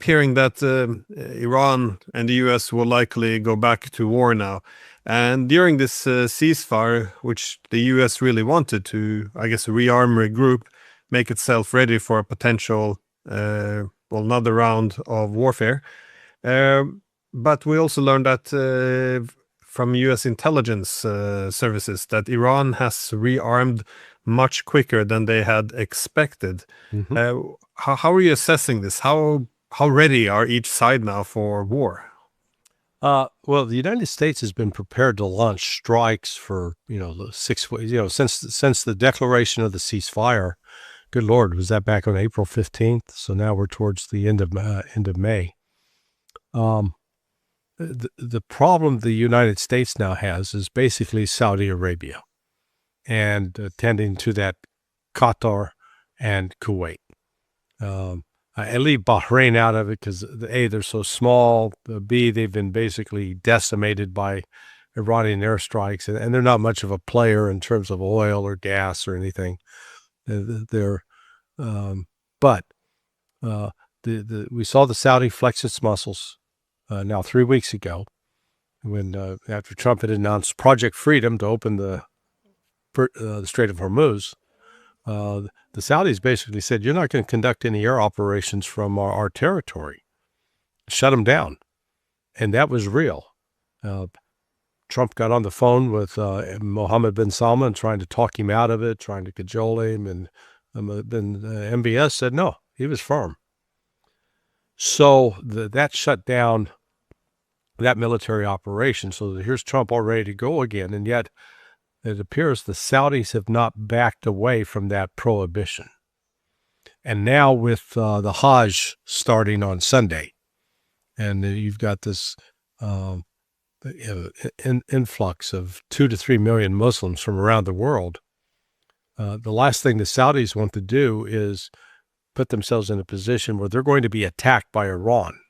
hearing that Iran and the US will likely go back to war now. And during this ceasefire, which the US really wanted to, I guess, rearm, regroup, make itself ready for a potential, another round of warfare. But we also learned that from US intelligence services that Iran has rearmed much quicker than they had expected. How are you assessing this? How ready are each side now for war? Well, the United States has been prepared to launch strikes for 6 weeks. Since the declaration of the ceasefire. Good Lord, was that back on April 15th? So now we're towards the end of May. The problem the United States now has is basically Saudi Arabia and tending to that Qatar and Kuwait. I leave Bahrain out of it because A, they're so small. B, they've been basically decimated by Iranian airstrikes, and they're not much of a player in terms of oil or gas or anything. But we saw the Saudi flex its muscles now 3 weeks ago when after Trump had announced Project Freedom to open the Strait of Hormuz. The Saudis basically said, you're not going to conduct any air operations from our territory. Shut them down. And that was real. Trump got on the phone with Mohammed bin Salman trying to talk him out of it, trying to cajole him. And MBS said no, he was firm. So that shut down that military operation. So here's Trump all ready to go again. And yet it appears the Saudis have not backed away from that prohibition. And now with the Hajj starting on Sunday, and you've got this influx of 2 to 3 million Muslims from around the world, the last thing the Saudis want to do is put themselves in a position where they're going to be attacked by Iran.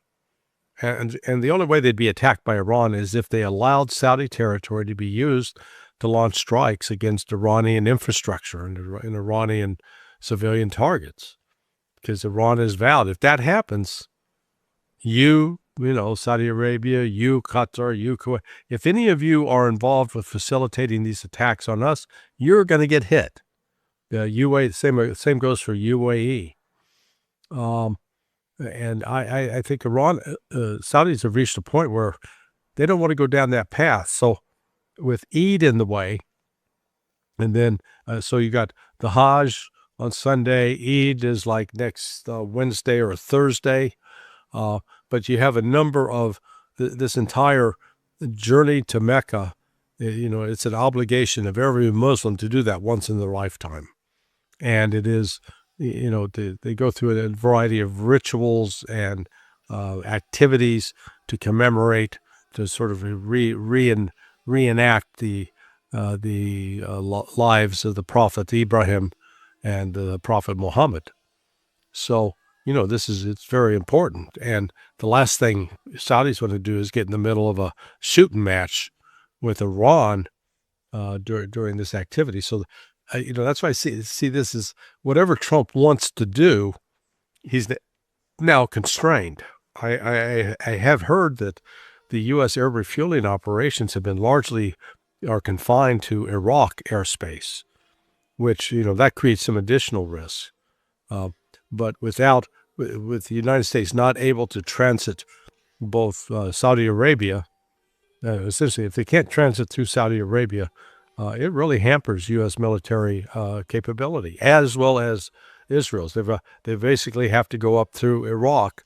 And the only way they'd be attacked by Iran is if they allowed Saudi territory to be used to launch strikes against Iranian infrastructure and Iranian civilian targets. Because Iran has vowed, if that happens, Saudi Arabia, Qatar, Kuwait, if any of you are involved with facilitating these attacks on us, you're going to get hit. Same goes for UAE. And I think Saudis have reached a point where they don't want to go down that path. So with Eid in the way, and then so you got the Hajj on Sunday, Eid is like next Wednesday or Thursday, but you have a number of this entire journey to Mecca. It's an obligation of every Muslim to do that once in their lifetime, and it is they go through a variety of rituals and activities to commemorate, to sort of reenact the lives of the Prophet Ibrahim and the Prophet Muhammad. So, it's very important. And the last thing Saudis want to do is get in the middle of a shooting match with Iran during this activity. So, that's why I see this as whatever Trump wants to do, he's now constrained. I have heard that the U.S. air refueling operations have been are confined to Iraq airspace, which, that creates some additional risk. But with the United States not able to transit both Saudi Arabia, essentially, if they can't transit through Saudi Arabia, it really hampers U.S. military capability, as well as Israel's. They basically have to go up through Iraq,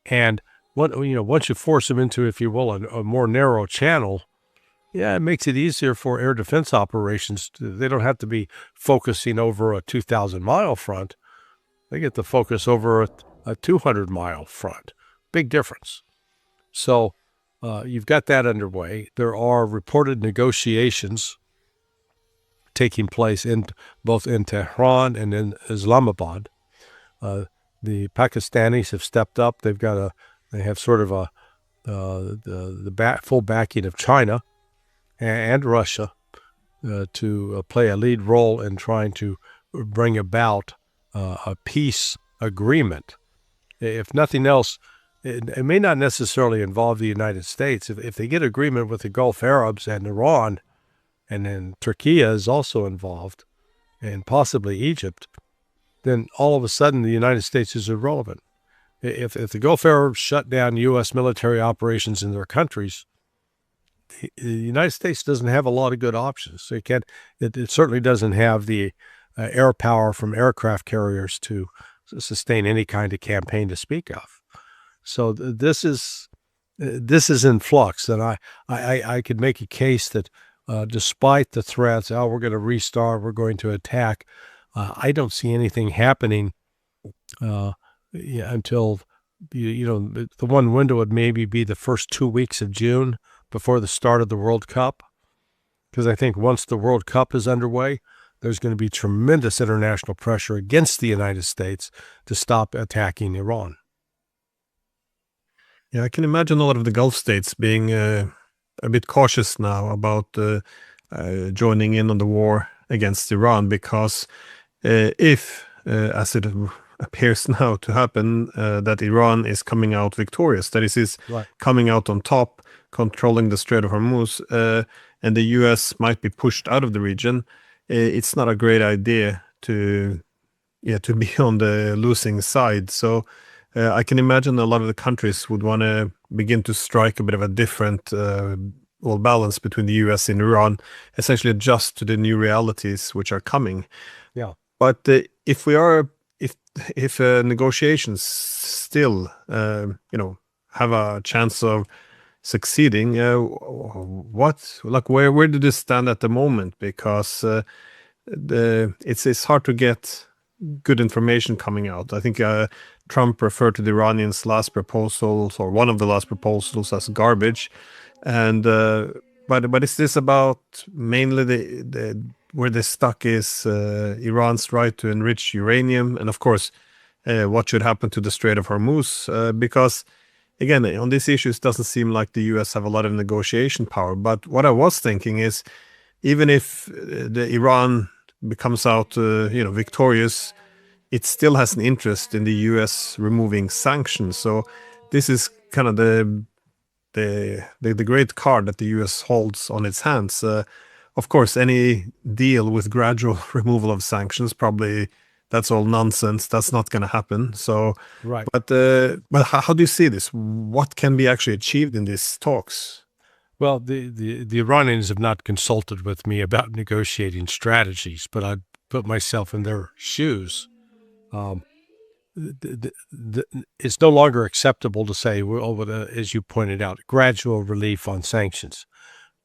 and once you force them into, if you will, a more narrow channel, it makes it easier for air defense operations. They don't have to be focusing over a 2,000-mile front. They get to focus over a 200-mile front. Big difference. So you've got that underway. There are reported negotiations taking place both in Tehran and in Islamabad. The Pakistanis have stepped up. They have sort of the full backing of China and Russia to play a lead role in trying to bring about a peace agreement If nothing else, it may not necessarily involve the United States. If they get agreement with the Gulf Arabs and Iran, and then Turkey is also involved, and possibly Egypt, then all of a sudden the United States is irrelevant. If the Gulf Arabs shut down U.S. military operations in their countries, the United States doesn't have a lot of good options. It certainly doesn't have the air power from aircraft carriers to sustain any kind of campaign to speak of. So this is in flux, and I could make a case that despite the threats, we're going to restart, we're going to attack, I don't see anything happening until the one window would maybe be the first 2 weeks of June before the start of the World Cup, because I think once the World Cup is underway, there's going to be tremendous international pressure against the United States to stop attacking Iran. Yeah, I can imagine a lot of the Gulf states being a bit cautious now about joining in on the war against Iran, because if, as it appears now to happen, that Iran is coming out victorious, that is Right. coming out on top, controlling the Strait of Hormuz, and the U.S. might be pushed out of the region, it's not a great idea to be on the losing side. So I can imagine a lot of the countries would want to begin to strike a bit of a different balance between the U.S. and Iran, essentially adjust to the new realities which are coming. Yeah. But if negotiations still, have a chance of succeeding, where do this stand at the moment? Because it's hard to get good information coming out. I think Trump referred to the Iranians' last proposals, or one of the last proposals, as garbage. And but is this about mainly the where the stuck is Iran's right to enrich uranium, and of course what should happen to the Strait of Hormuz? Because again, on these issues, it doesn't seem like the U.S. have a lot of negotiation power. But what I was thinking is, even if the Iran becomes out victorious, it still has an interest in the U.S. removing sanctions. So this is kind of the great card that the U.S. holds on its hands. Of course, any deal with gradual removal of sanctions, probably that's all nonsense. That's not going to happen. So, Right. but how do you see this? What can be actually achieved in these talks? Well, the Iranians have not consulted with me about negotiating strategies, but I put myself in their shoes. It's no longer acceptable to say, as you pointed out, gradual relief on sanctions.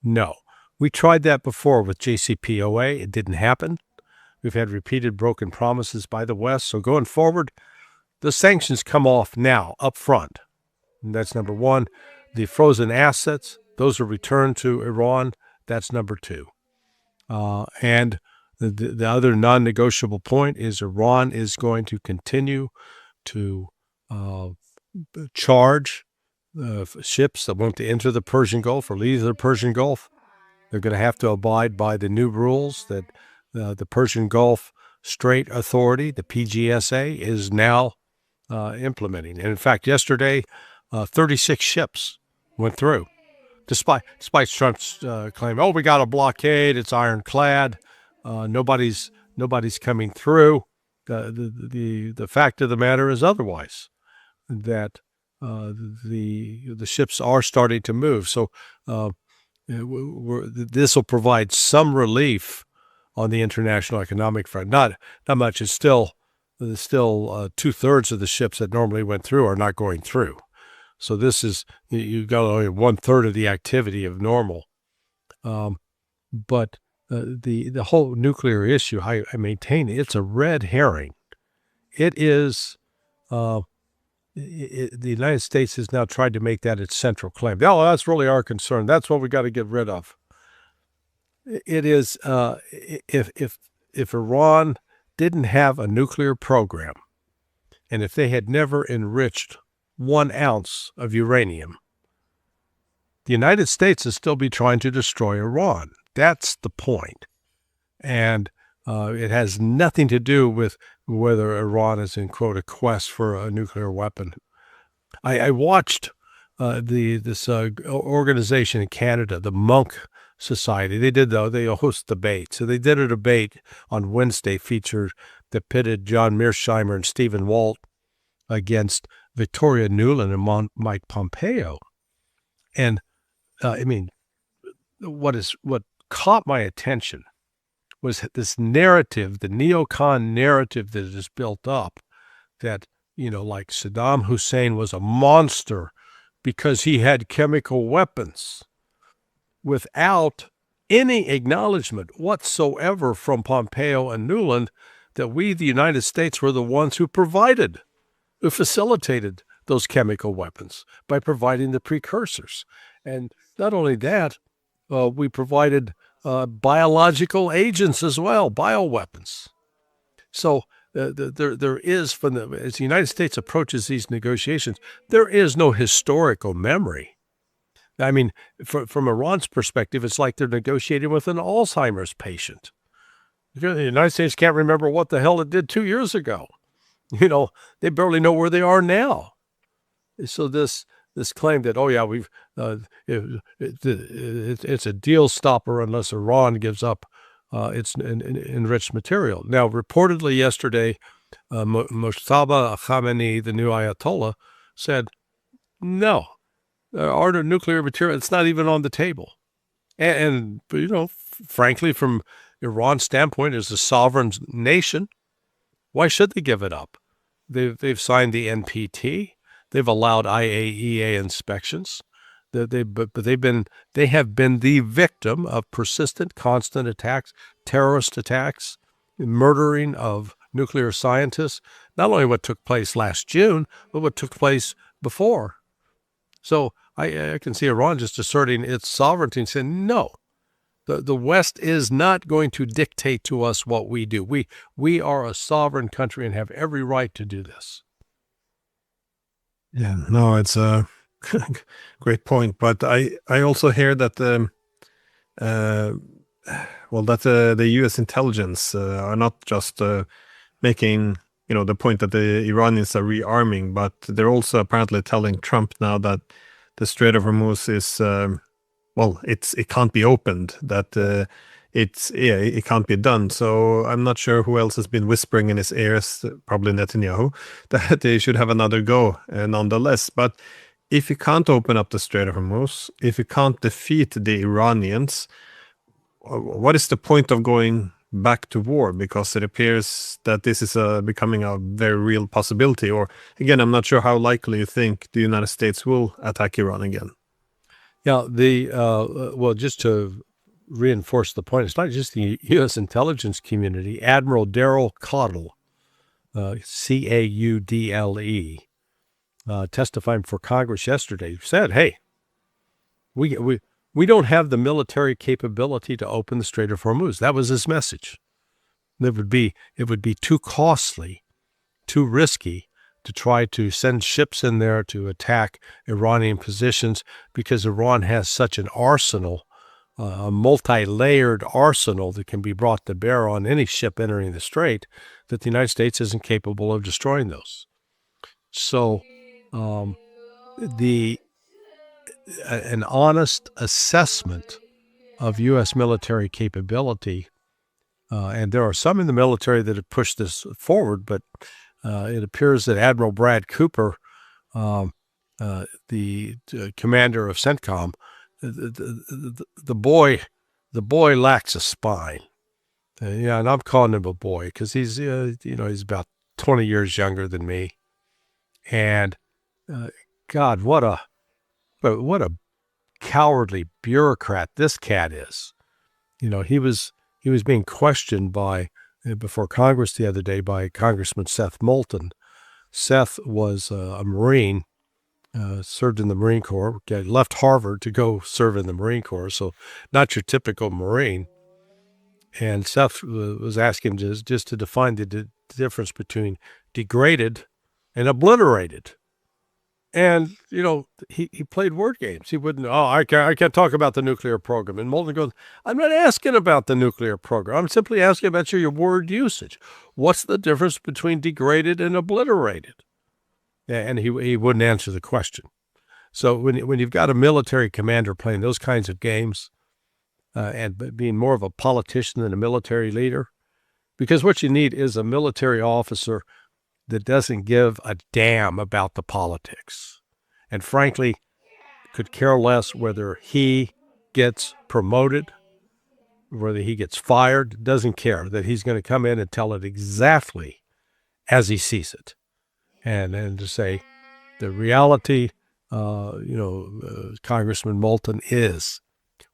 No. We tried that before with JCPOA. It didn't happen. We've had repeated broken promises by the West. So going forward, the sanctions come off now, up front. And that's number one. The frozen assets, those are returned to Iran. That's number two. And the other non-negotiable point is Iran is going to continue to charge ships that want to enter the Persian Gulf or leave the Persian Gulf. They're going to have to abide by the new rules that the Persian Gulf Strait Authority, the PGSA, is now implementing. And in fact, yesterday, 36 ships went through, despite Trump's claim, we got a blockade, it's ironclad, nobody's coming through. The fact of the matter is otherwise, that the ships are starting to move. So this will provide some relief on the international economic front. Not much. It's still 2/3 of the ships that normally went through are not going through. So this is, you've got only 1/3 of the activity of normal. But the whole nuclear issue, I maintain, it's a red herring. It is. The United States has now tried to make that its central claim. That's really our concern. That's what we got to get rid of. It is, if Iran didn't have a nuclear program, and if they had never enriched 1 ounce of uranium, the United States would still be trying to destroy Iran. That's the point. And it has nothing to do with whether Iran is in, quote, a quest for a nuclear weapon. I watched this organization in Canada, the Monk Society. They host debates. So they did a debate on Wednesday that pitted John Mearsheimer and Stephen Walt against Victoria Nuland and Mike Pompeo. And I mean, what caught my attention was this narrative, the neocon narrative that is built up, that, like Saddam Hussein was a monster because he had chemical weapons, without any acknowledgement whatsoever from Pompeo and Nuland that we, the United States, were the ones who facilitated those chemical weapons by providing the precursors. And not only that, we provided biological agents as well, bioweapons. So there is, as the United States approaches these negotiations, there is no historical memory. I mean, from Iran's perspective, it's like they're negotiating with an Alzheimer's patient. The United States can't remember what the hell it did 2 years ago. They barely know where they are now. So this claim that, it's a deal stopper unless Iran gives up its enriched material. Now, reportedly yesterday, Mojtaba Khamenei, the new Ayatollah, said, no, our nuclear material, it's not even on the table. And frankly, from Iran's standpoint, as a sovereign nation, why should they give it up? They've signed the NPT. They've allowed IAEA inspections. But they have been the victim of persistent, constant attacks, terrorist attacks, murdering of nuclear scientists. Not only what took place last June, but what took place before. So I can see Iran just asserting its sovereignty and saying, no, the West is not going to dictate to us what we do. We are a sovereign country and have every right to do this. Yeah, no, it's a great point. But I also hear that the U.S. intelligence are not just making the point that the Iranians are rearming, but they're also apparently telling Trump now that the Strait of Hormuz is it can't be opened. That it can't be done. So I'm not sure who else has been whispering in his ears, probably Netanyahu, that they should have another go nonetheless. But if you can't open up the Strait of Hormuz, if you can't defeat the Iranians, what is the point of going back to war? Because it appears that this is becoming a very real possibility. Or again, I'm not sure how likely you think the United States will attack Iran again. Yeah, just to reinforce the point, it's not just the U.S. intelligence community. Admiral Daryl Caudle, Caudle, testifying for Congress yesterday, said, "Hey, we don't have the military capability to open the Strait of Hormuz." That was his message. It would be too costly, too risky to try to send ships in there to attack Iranian positions, because Iran has such an arsenal, a multi-layered arsenal that can be brought to bear on any ship entering the strait, that the United States isn't capable of destroying those. So an honest assessment of U.S. military capability, and there are some in the military that have pushed this forward, but it appears that Admiral Brad Cooper, the commander of CENTCOM, the boy lacks a spine. And I'm calling him a boy because he's he's about 20 years younger than me, and God, what a cowardly bureaucrat this cat is. He was being questioned before Congress the other day by Congressman Seth Moulton. Seth was a Marine, served in the Marine Corps, left Harvard to go serve in the Marine Corps, so not your typical Marine. And Seth was asking just to define the difference between degraded and obliterated. And, he played word games. He wouldn't, I can't talk about the nuclear program. And Moulton goes, I'm not asking about the nuclear program. I'm simply asking about your word usage. What's the difference between degraded and obliterated? And he wouldn't answer the question. So when you've got a military commander playing those kinds of games and being more of a politician than a military leader, because what you need is a military officer that doesn't give a damn about the politics and frankly could care less whether he gets promoted, whether he gets fired, doesn't care, that he's going to come in and tell it exactly as he sees it. And to say the reality, Congressman Moulton, is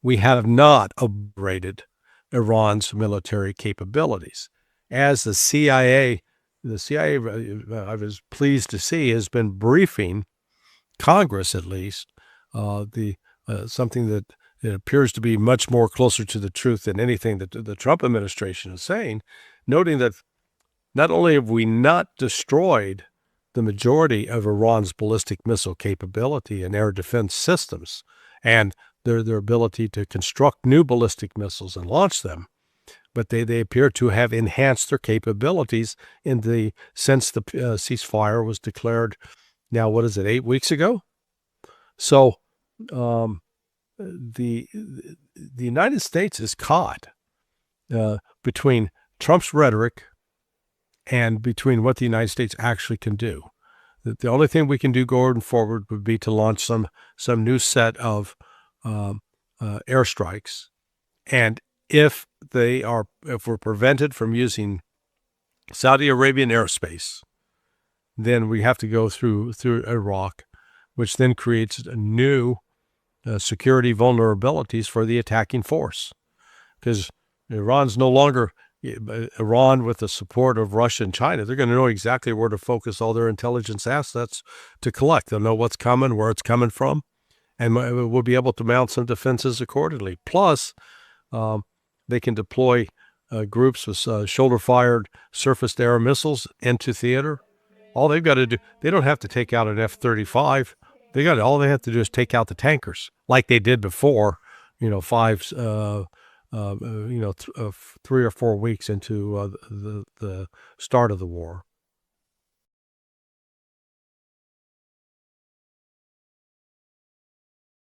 we have not obliterated Iran's military capabilities. As the CIA, I was pleased to see, has been briefing Congress, at least, something that it appears to be much more closer to the truth than anything that the Trump administration is saying, noting that not only have we not destroyed the majority of Iran's ballistic missile capability and air defense systems and their ability to construct new ballistic missiles and launch them, but they appear to have enhanced their capabilities since the ceasefire was declared. Now, what is it, 8 weeks ago? So the United States is caught between Trump's rhetoric and between what the United States actually can do. The only thing we can do going forward would be to launch some new set of airstrikes, and if we're prevented from using Saudi Arabian airspace, then we have to go through Iraq, which then creates new security vulnerabilities for the attacking force, because Iran's no longer Iran with the support of Russia and China. They're going to know exactly where to focus all their intelligence assets to collect. They'll know what's coming, where it's coming from, and we'll be able to mount some defenses accordingly. Plus, they can deploy groups with shoulder-fired surface-to-air missiles into theater. All they've got to do, they don't have to take out an F-35. All they have to do is take out the tankers, like they did before. 3 or 4 weeks into the start of the war.